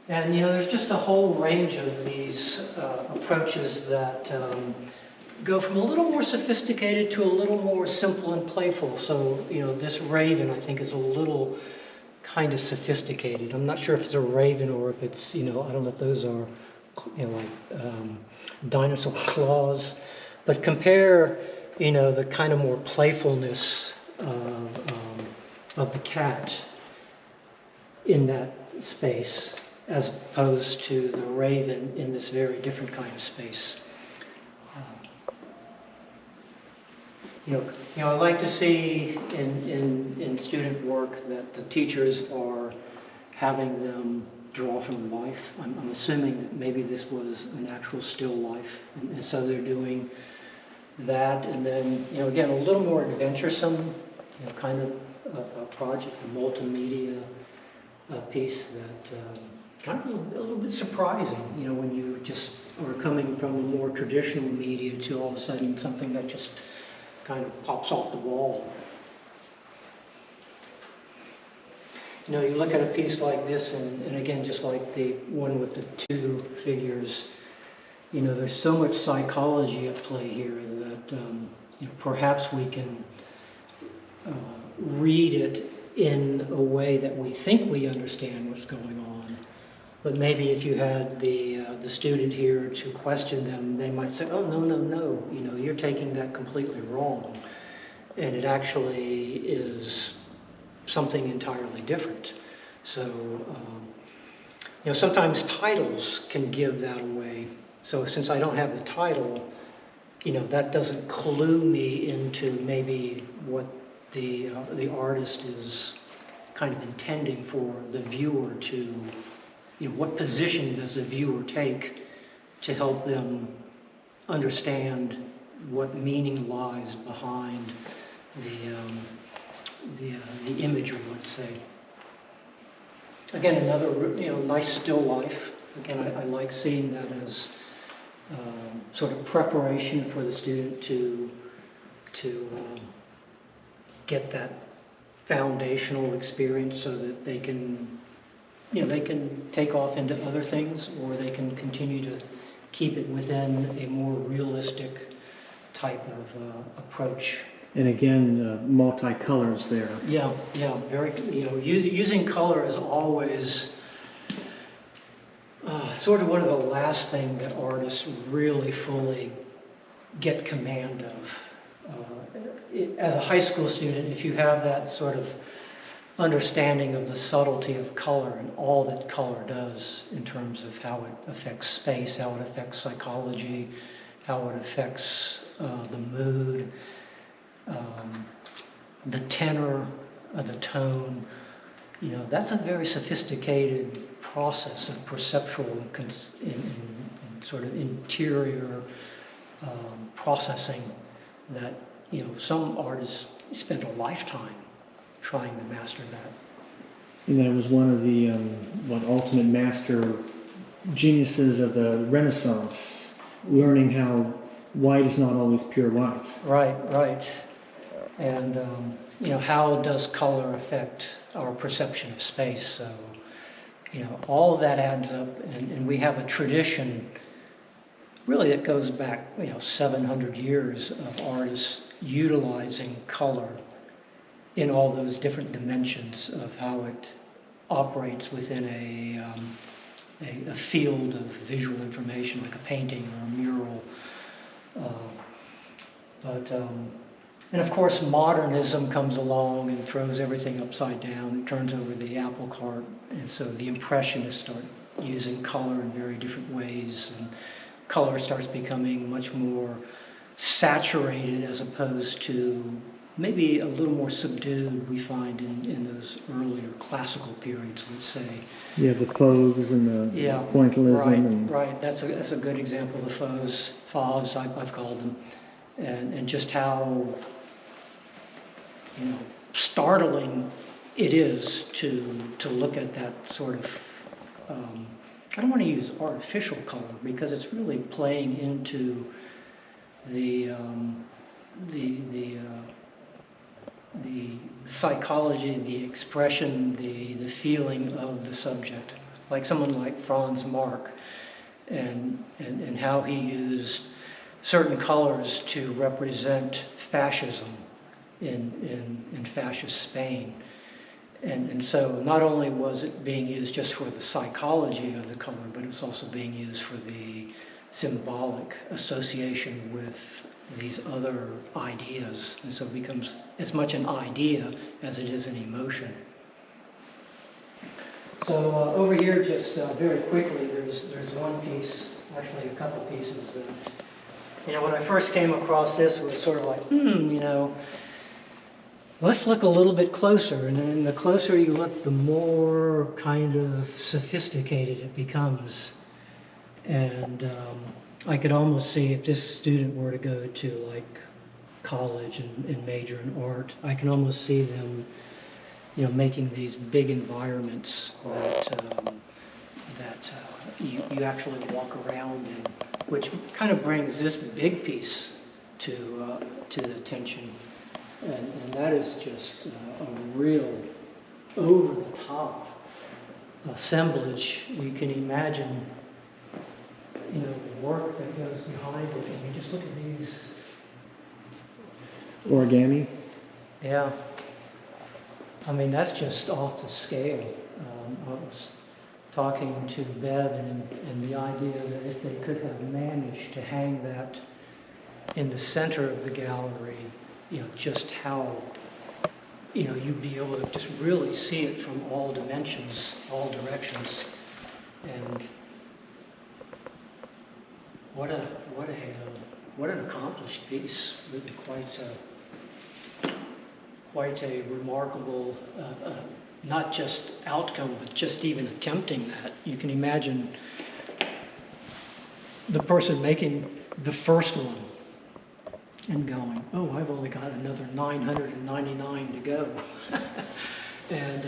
And there's just a whole range of these approaches that go from a little more sophisticated to a little more simple and playful. So, this raven, I think, is a little kind of sophisticated. I'm not sure if it's a raven or if it's, I don't know if those are, dinosaur claws. But compare, the kind of more playfulness of the cat in that space as opposed to the raven in this very different kind of space. I like to see in student work that the teachers are having them draw from life. I'm assuming that maybe this was an actual still life, and so they're doing that, and then again a little more adventuresome, kind of a project, a multimedia piece that kind of a little bit surprising. When you just are coming from a more traditional media to all of a sudden something that just kind of pops off the wall. You look at a piece like this, and again, just like the one with the two figures, there's so much psychology at play here that perhaps we can read it in a way that we think we understand what's going on. But maybe if you had the student here to question them, they might say, "Oh, no, you're taking that completely wrong, and it actually is something entirely different." So, sometimes titles can give that away. So since I don't have the title, that doesn't clue me into maybe what the artist is kind of intending for the viewer to, what position does the viewer take to help them understand what meaning lies behind the imagery, let's say. Again, another nice still life. Again, I like seeing that as sort of preparation for the student to get that foundational experience so that they can take off into other things, or they can continue to keep it within a more realistic type of approach. And again, multi-colors there. Yeah, very. Using color is always sort of one of the last things that artists really fully get command of. As a high school student, if you have that sort of understanding of the subtlety of color and all that color does in terms of how it affects space, how it affects psychology, how it affects the mood, the tenor of the tone, that's a very sophisticated process of perceptual and sort of interior processing that some artists spend a lifetime trying to master that. And that was one of the ultimate master geniuses of the Renaissance, learning how white is not always pure white. Right. And how does color affect our perception of space? So all of that adds up, and we have a tradition really that goes back 700 years of artists utilizing color in all those different dimensions of how it operates within a field of visual information, like a painting or a mural. And of course, modernism comes along and throws everything upside down and turns over the apple cart. And so the Impressionists start using color in very different ways, and color starts becoming much more saturated as opposed to maybe a little more subdued, we find in those earlier classical periods, let's say. You have the fauves and the pointillism. Right. That's a good example. The fauves, I've called them, and just how startling it is to look at that sort of. I don't want to use artificial color because it's really playing into the psychology, the expression, the feeling of the subject. like someone like Franz Marc, and how he used certain colors to represent fascism in fascist Spain. And so not only was it being used just for the psychology of the color, but it was also being used for the symbolic association with these other ideas. And so it becomes as much an idea as it is an emotion. So over here, just very quickly, there's one piece, actually a couple pieces that, when I first came across this, it was sort of like, let's look a little bit closer. And then the closer you look, the more kind of sophisticated it becomes. And I could almost see if this student were to go to like college and major in art, I can almost see them, making these big environments that you actually walk around in, which kind of brings this big piece to the attention. And that is just a real over-the-top assemblage. You can imagine, the work that goes behind it. I mean, just look at these. Origami? Yeah. I mean, that's just off the scale. I was talking to Bev and the idea that if they could have managed to hang that in the center of the gallery, just how, you'd be able to just really see it from all dimensions, all directions. And what an accomplished piece. Really quite a remarkable, not just outcome, but just even attempting that. You can imagine the person making the first one and going, oh, I've only got another 999 to go. And